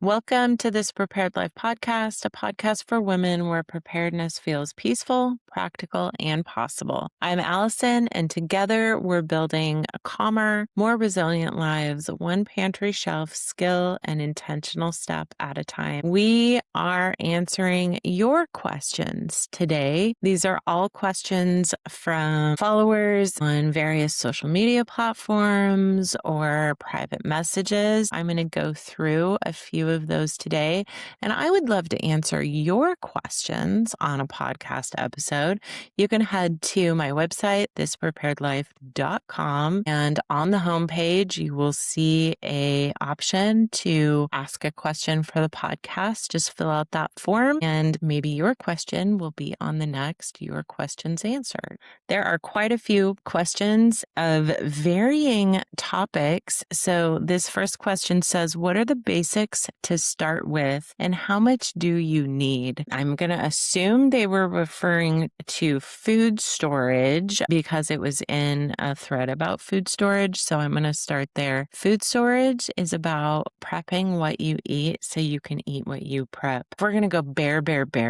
Welcome to this Prepared Life podcast, a podcast for women where preparedness feels peaceful, practical, and possible. I'm Allison, and together we're building a calmer, more resilient lives, one pantry shelf, skill, and intentional step at a time. We are answering your questions today. These are all questions from followers on various social media platforms or private messages. I'm going to go through a few of those today, and I would love to answer your questions on a podcast episode. You can head to my website, thispreparedlife.com, and on the homepage, you will see a option to ask a question for the podcast. Just fill out that form, and maybe your question will be on the next Your Questions Answered. There are quite a few questions of varying topics. So this first question says, what are the basics to start with and how much do you need? I'm going to assume they were referring to food storage because it was in a thread about food storage. So I'm going to start there. Food storage is about prepping what you eat so you can eat what you prep. If we're going to go bare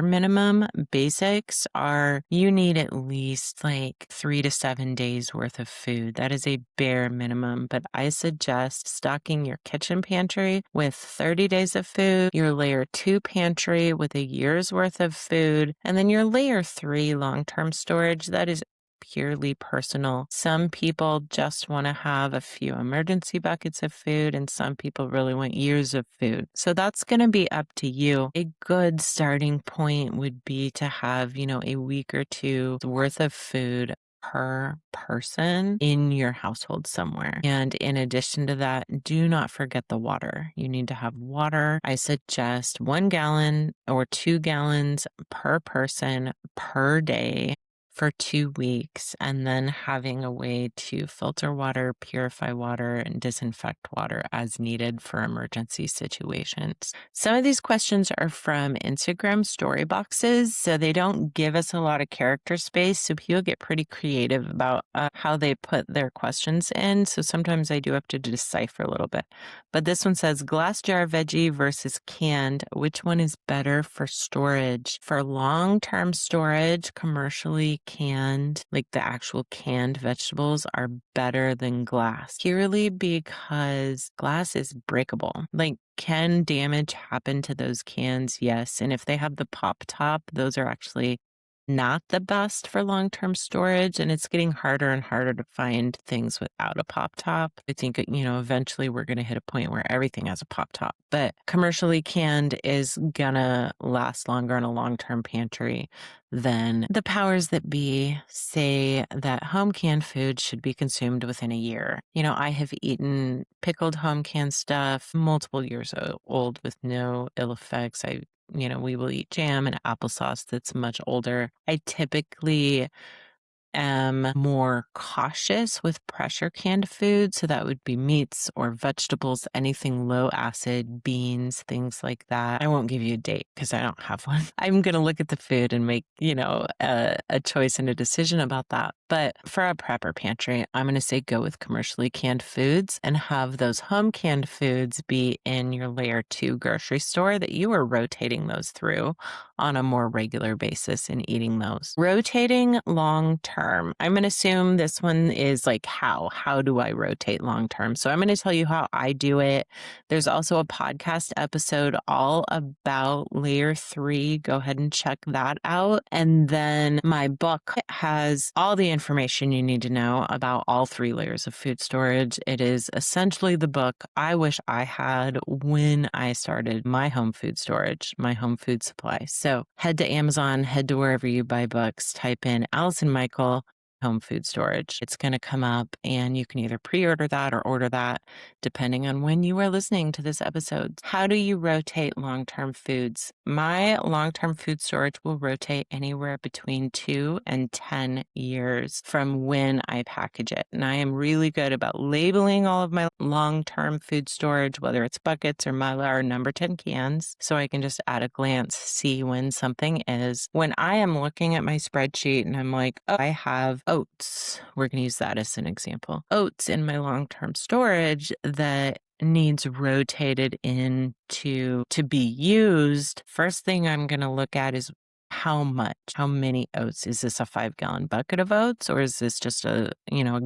minimum, basics are you need at least like 3 to 7 days worth of food. That is a bare minimum, but I suggest stocking your kitchen pantry with 30 days of food, your layer 2 pantry with a year's worth of food, and then your layer 3 long-term storage. That is purely personal. Some people just want to have a few emergency buckets of food, and some people really want years of food. So that's going to be up to you. A good starting point would be to have, a week or two worth of food per person in your household somewhere. And in addition to that, do not forget the water. You need to have water. I suggest 1 gallon or 2 gallons per person per day for 2 weeks, and then having a way to filter water, purify water, and disinfect water as needed for emergency situations. Some of these questions are from Instagram story boxes, so they don't give us a lot of character space, so people get pretty creative about how they put their questions in, so sometimes I do have to decipher a little bit. But this one says, glass jar veggie versus canned, which one is better for storage? For long-term storage, commercially canned, like the actual canned vegetables, are better than glass, purely because glass is breakable. Like, can damage happen to those cans? Yes. And if they have the pop top, those are actually not the best for long-term storage, and it's getting harder and harder to find things without a pop top. I think, eventually we're going to hit a point where everything has a pop top, but commercially canned is gonna last longer in a long-term pantry than the powers that be say that home canned food should be consumed within a year. I have eaten pickled home canned stuff multiple years old with no ill effects. We will eat jam and applesauce that's much older. I typically am more cautious with pressure canned food. So that would be meats or vegetables, anything low acid, beans, things like that. I won't give you a date because I don't have one. I'm going to look at the food and make, a choice and a decision about that. But for a prepper pantry, I'm going to say go with commercially canned foods and have those home canned foods be in your layer 2 grocery store that you are rotating those through on a more regular basis and eating those. Rotating long term. I'm going to assume this one is like how do I rotate long term? So I'm going to tell you how I do it. There's also a podcast episode all about layer 3. Go ahead and check that out. And then my book has all the information you need to know about all 3 layers of food storage. It is essentially the book I wish I had when I started my home food storage, my home food supply. So head to Amazon, head to wherever you buy books, type in Allison Michael home food storage. It's going to come up, and you can either pre-order that or order that depending on when you are listening to this episode. How do you rotate long-term foods? My long-term food storage will rotate anywhere between 2 and 10 years from when I package it. And I am really good about labeling all of my long-term food storage, whether it's buckets or Mylar number 10 cans, so I can just at a glance see when something is. When I am looking at my spreadsheet and I'm like, oh, I have oats. We're going to use that as an example. Oats in my long-term storage that needs rotated into to be used, first thing I'm going to look at is how many oats. Is this a 5-gallon bucket of oats, or is this just a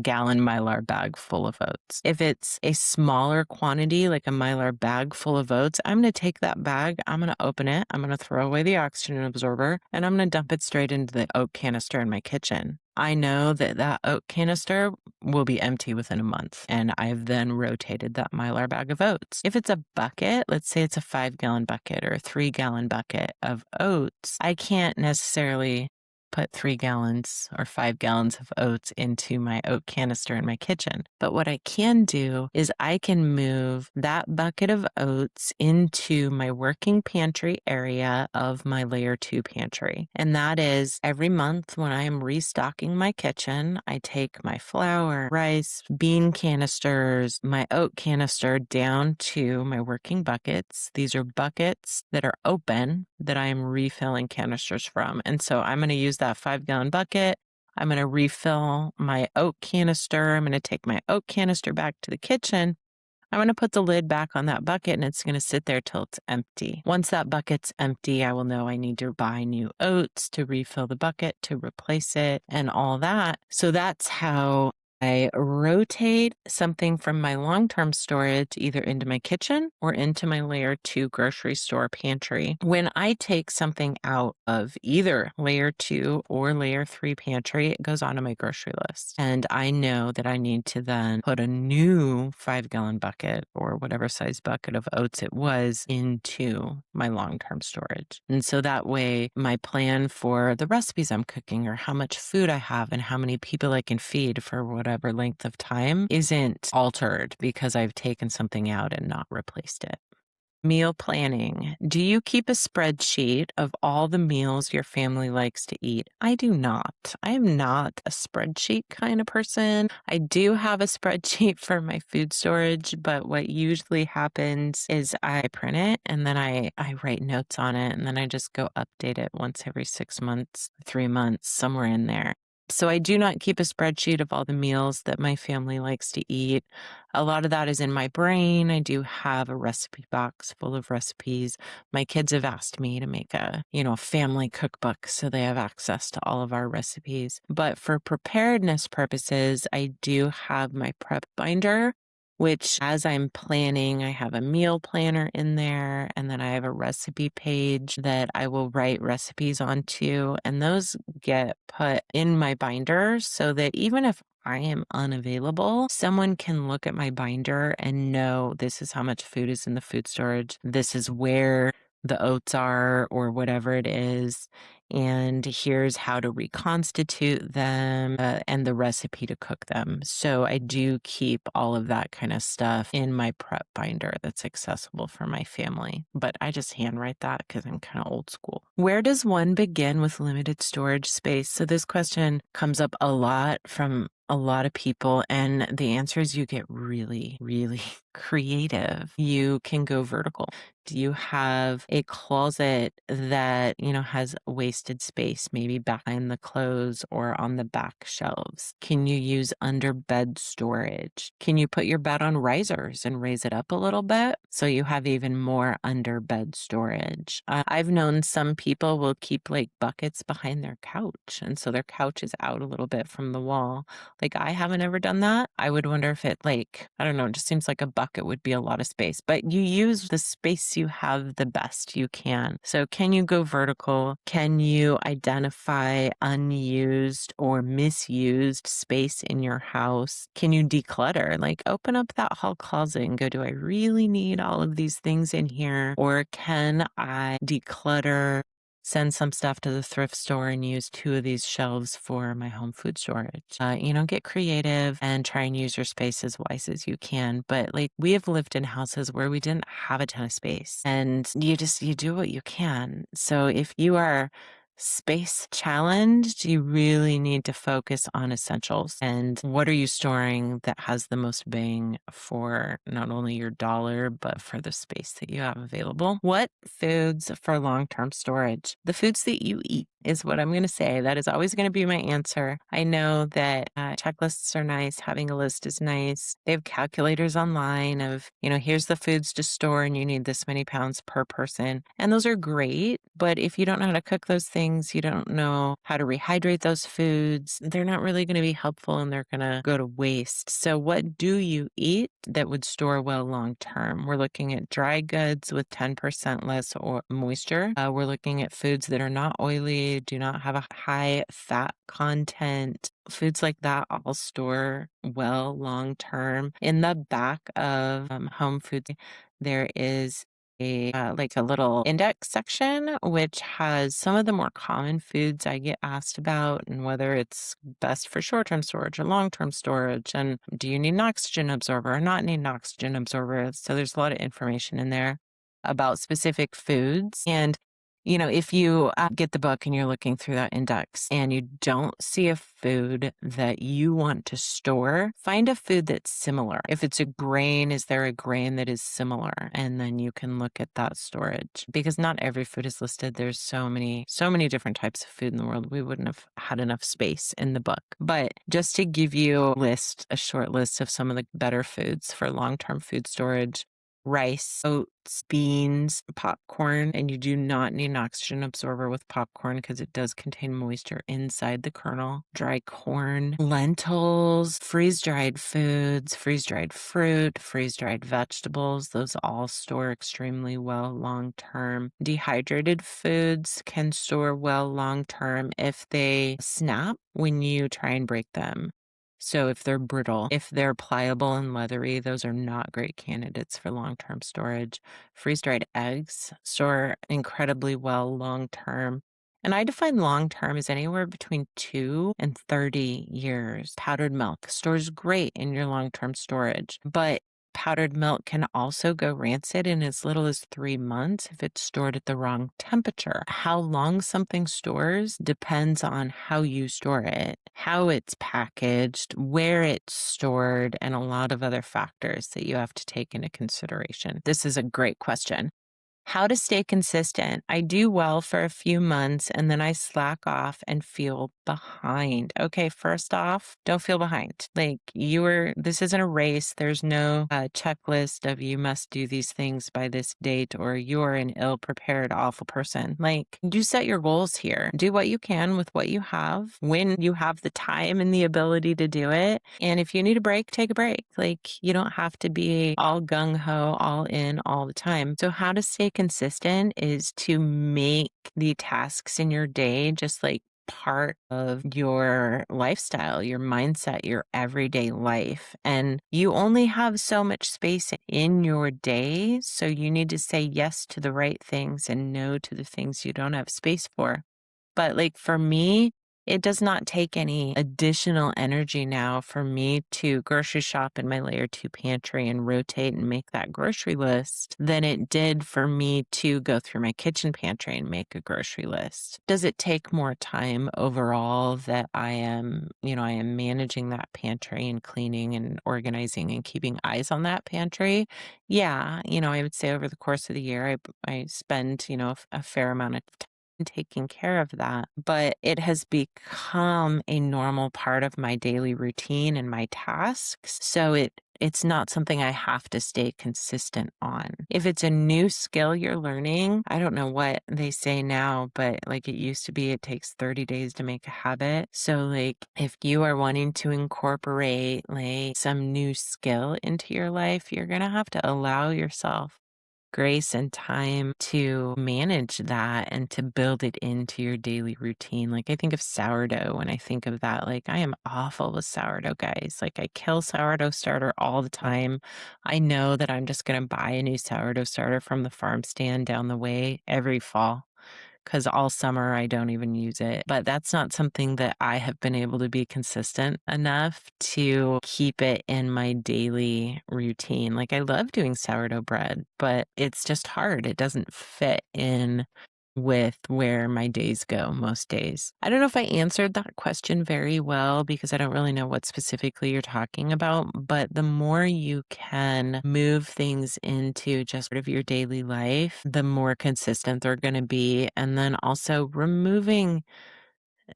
gallon Mylar bag full of oats? If it's a smaller quantity, like a Mylar bag full of oats, I'm going to take that bag, I'm going to open it, I'm going to throw away the oxygen absorber, and I'm going to dump it straight into the oat canister in my kitchen. I know that oat canister will be empty within a month, and I've then rotated that Mylar bag of oats. If it's a bucket, let's say it's a 5-gallon bucket or a 3-gallon bucket of oats, I can't necessarily put 3 gallons or 5 gallons of oats into my oat canister in my kitchen. But what I can do is I can move that bucket of oats into my working pantry area of my layer 2 pantry. And that is every month when I am restocking my kitchen, I take my flour, rice, bean canisters, my oat canister down to my working buckets. These are buckets that are open that I am refilling canisters from. And so I'm going to use that 5-gallon bucket. I'm going to refill my oat canister. I'm going to take my oat canister back to the kitchen. I'm going to put the lid back on that bucket, and it's going to sit there till it's empty. Once that bucket's empty, I will know I need to buy new oats to refill the bucket, to replace it, and all that. So that's how I rotate something from my long-term storage either into my kitchen or into my layer 2 grocery store pantry. When I take something out of either layer 2 or layer 3 pantry, it goes onto my grocery list. And I know that I need to then put a new 5-gallon bucket or whatever size bucket of oats it was into my long-term storage. And so that way my plan for the recipes I'm cooking or how much food I have and how many people I can feed for whatever length of time isn't altered because I've taken something out and not replaced it. Meal planning. Do you keep a spreadsheet of all the meals your family likes to eat? I do not. I am not a spreadsheet kind of person. I do have a spreadsheet for my food storage, but what usually happens is I print it and then I write notes on it and then I just go update it once every 6 months, 3 months, somewhere in there. So I do not keep a spreadsheet of all the meals that my family likes to eat. A lot of that is in my brain. I do have a recipe box full of recipes. My kids have asked me to make a family cookbook so they have access to all of our recipes. But for preparedness purposes, I do have my prep binder, which as I'm planning, I have a meal planner in there, and then I have a recipe page that I will write recipes onto, and those get put in my binder so that even if I am unavailable, someone can look at my binder and know this is how much food is in the food storage. This is where the oats are or whatever it is. And here's how to reconstitute them and the recipe to cook them. So I do keep all of that kind of stuff in my prep binder that's accessible for my family. But I just handwrite that because I'm kind of old school. Where does one begin with limited storage space? So this question comes up a lot from a lot of people, and the answer is you get really, really creative. You can go vertical. Do you have a closet that, has wasted space, maybe behind the clothes or on the back shelves? Can you use under bed storage? Can you put your bed on risers and raise it up a little bit so you have even more under bed storage? I've known some people will keep like buckets behind their couch, and so their couch is out a little bit from the wall. Like, I haven't ever done that. I would wonder if it I don't know, it just seems like a bucket would be a lot of space, but you use the space you have the best you can. So can you go vertical? Can you identify unused or misused space in your house? Can you declutter? Like, open up that hall closet and go, do I really need all of these things in here? Or can I declutter, send some stuff to the thrift store and use 2 of these shelves for my home food storage? Get creative and try and use your space as wise as you can. But we have lived in houses where we didn't have a ton of space, and you do what you can. So if you are space challenged, you really need to focus on essentials. And what are you storing that has the most bang for not only your dollar, but for the space that you have available? What foods for long-term storage? The foods that you eat is what I'm going to say. That is always going to be my answer. I know that checklists are nice. Having a list is nice. They have calculators online of, here's the foods to store and you need this many pounds per person. And those are great. But if you don't know how to cook those things, you don't know how to rehydrate those foods, they're not really going to be helpful and they're going to go to waste. So what do you eat that would store well long term? We're looking at dry goods with 10% less moisture. We're looking at foods that are not oily, do not have a high fat content. Foods like that all store well long term. In the back of home foods, there is like a little index section which has some of the more common foods I get asked about and whether it's best for short-term storage or long-term storage, and do you need an oxygen absorber or not need an oxygen absorber. So there's a lot of information in there about specific foods. And if you get the book and you're looking through that index and you don't see a food that you want to store, find a food that's similar. If it's a grain, is there a grain that is similar? And then you can look at that storage, because not every food is listed. There's so many different types of food in the world. We wouldn't have had enough space in the book. But just to give you a short list of some of the better foods for long-term food storage: rice, oats, beans, popcorn, and you do not need an oxygen absorber with popcorn because it does contain moisture inside the kernel. Dry corn, lentils, freeze-dried foods, freeze-dried fruit, freeze-dried vegetables. Those all store extremely well long-term. Dehydrated foods can store well long-term if they snap when you try and break them. So if they're brittle, if they're pliable and leathery, those are not great candidates for long-term storage. Freeze-dried eggs store incredibly well long-term. And I define long-term as anywhere between 2 and 30 years. Powdered milk stores great in your long-term storage, but powdered milk can also go rancid in as little as 3 months if it's stored at the wrong temperature. How long something stores depends on how you store it, how it's packaged, where it's stored, and a lot of other factors that you have to take into consideration. This is a great question. How to stay consistent. I do well for a few months and then I slack off and feel behind. Okay, first off, don't feel behind. This isn't a race. There's no checklist of you must do these things by this date or you're an ill-prepared, awful person. You set your goals here. Do what you can with what you have when you have the time and the ability to do it. And if you need a break, take a break. You don't have to be all gung-ho, all in all the time. So how to stay consistent is to make the tasks in your day just part of your lifestyle, your mindset, your everyday life. And you only have so much space in your day. So you need to say yes to the right things and no to the things you don't have space for. But for me, it does not take any additional energy now for me to grocery shop in my layer 2 pantry and rotate and make that grocery list than it did for me to go through my kitchen pantry and make a grocery list. Does it take more time overall that I am managing that pantry and cleaning and organizing and keeping eyes on that pantry? Yeah, I would say over the course of the year, I spend, a fair amount of time taking care of that, but it has become a normal part of my daily routine and my tasks. So it's not something I have to stay consistent on. If it's a new skill you're learning, I don't know what they say now, but it used to be, it takes 30 days to make a habit. So if you are wanting to incorporate some new skill into your life, you're going to have to allow yourself grace and time to manage that and to build it into your daily routine. I think of sourdough when I think of that. I am awful with sourdough, guys. I kill sourdough starter all the time. I know that I'm just going to buy a new sourdough starter from the farm stand down the way every fall, because all summer I don't even use it. But that's not something that I have been able to be consistent enough to keep it in my daily routine. I love doing sourdough bread, but it's just hard. It doesn't fit in with where my days go most days. I don't know if I answered that question very well because I don't really know what specifically you're talking about, but the more you can move things into just sort of your daily life, the more consistent they're going to be. And then also removing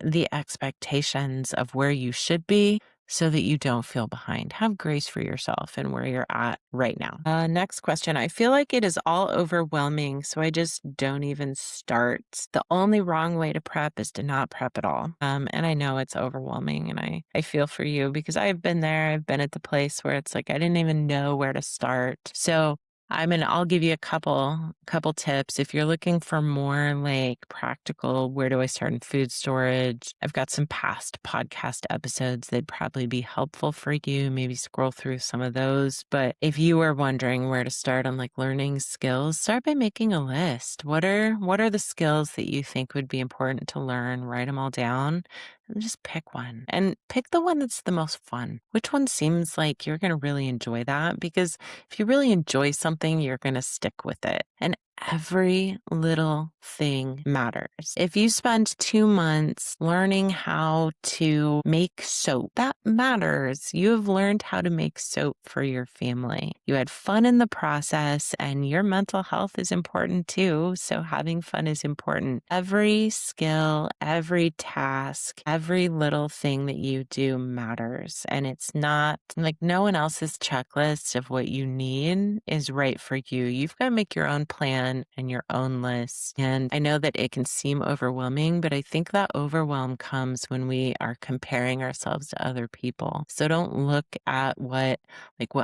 the expectations of where you should be so that you don't feel behind. Have grace for yourself and where you're at right now. Next question. I feel like it is all overwhelming, so I just don't even start. The only wrong way to prep is to not prep at all. And I know it's overwhelming, and I feel for you because I've been there. I've been at the place where it's like I didn't even know where to start. So I'll give you a couple tips. If you're looking for more like practical, where do I start in food storage? I've got some past podcast episodes that'd probably be helpful for you. Maybe scroll through some of those. But if you are wondering where to start on like learning skills, start by making a list. What are the skills that you think would be important to learn? Write them all down and just pick one. And pick the one that's the most fun. Which one seems like you're going to really enjoy that? Because if you really enjoy something, you're going to stick with it. And every little thing matters. If you spend 2 months learning how to make soap, that matters. You have learned how to make soap for your family. You had fun in the process, and your mental health is important too. So having fun is important. Every skill, every task, every little thing that you do matters. And it's not like no one else's checklist of what you need is right for you. You've got to make your own plan and your own list. And I know that it can seem overwhelming, but I think that overwhelm comes when we are comparing ourselves to other people. So don't look at what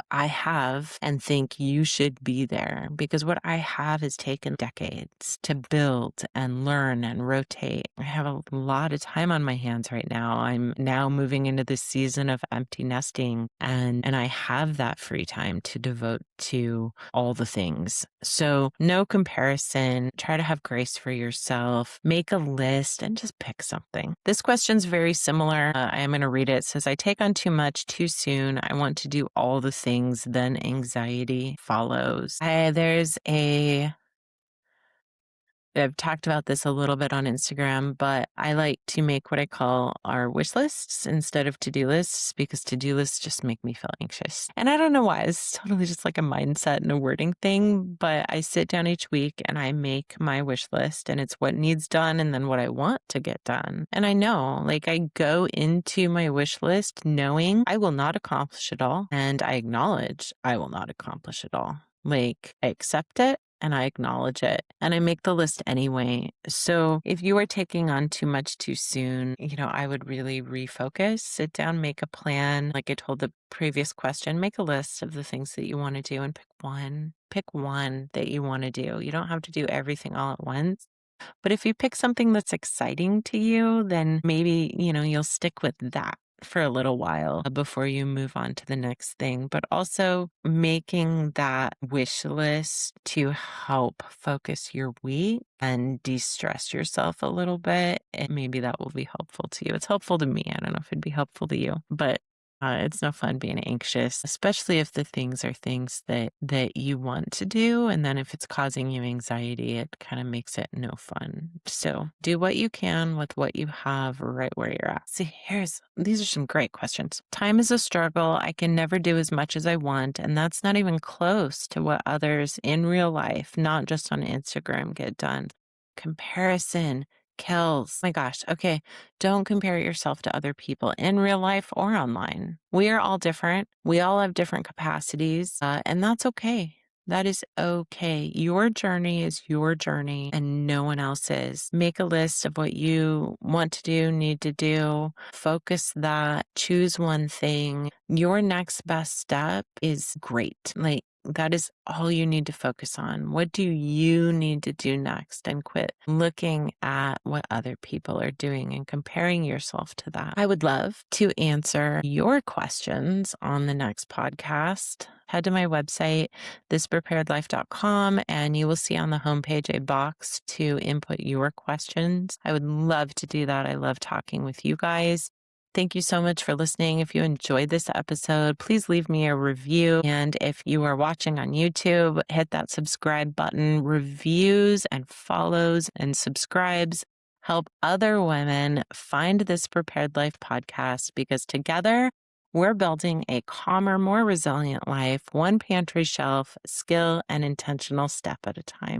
I have and think you should be there, because what I have has taken decades to build and learn and rotate. I have a lot of time on my hands right now. I'm now moving into this season of empty nesting, and I have that free time to devote to all the things. So no comparison. Try to have grace for yourself. Make a list and just pick something. This question's very similar. I am going to read it. It says, I take on too much too soon. I want to do all the things, then anxiety follows. I've talked about this a little bit on Instagram, but I like to make what I call our wish lists instead of to-do lists, because to-do lists just make me feel anxious. And I don't know why. It's totally just like a mindset and a wording thing, but I sit down each week and I make my wish list, and it's what needs done and then what I want to get done. And I know, like, I go into my wish list knowing I will not accomplish it all, and I acknowledge I will not accomplish it all. Like, I accept it and I acknowledge it, and I make the list anyway. So if you are taking on too much too soon, I would really refocus, sit down, make a plan. Like I told the previous question, make a list of the things that you want to do and pick one that you want to do. You don't have to do everything all at once. But if you pick something that's exciting to you, then maybe, you'll stick with that for a little while before you move on to the next thing. But also making that wish list to help focus your week and de-stress yourself a little bit. And maybe that will be helpful to you. It's helpful to me. I don't know if it'd be helpful to you, but it's no fun being anxious, especially if the things are things that you want to do. And then if it's causing you anxiety, it kind of makes it no fun. So do what you can with what you have right where you're at. See, these are some great questions. Time is a struggle. I can never do as much as I want. And that's not even close to what others in real life, not just on Instagram, get done. Comparison kills. Oh my gosh. Okay. Don't compare yourself to other people in real life or online. We are all different. We all have different capacities, and that's okay. That is okay. Your journey is your journey and no one else's. Make a list of what you want to do, need to do. Focus that. Choose one thing. Your next best step is great. Like, that is all you need to focus on. What do you need to do next? And quit looking at what other people are doing and comparing yourself to that. I would love to answer your questions on the next podcast. Head to my website, thispreparedlife.com, and you will see on the homepage a box to input your questions. I would love to do that. I love talking with you guys. Thank you so much for listening. If you enjoyed this episode, please leave me a review. And if you are watching on YouTube, hit that subscribe button. Reviews and follows and subscribes help other women find this Prepared Life podcast, because together we're building a calmer, more resilient life, one pantry shelf, skill, and intentional step at a time.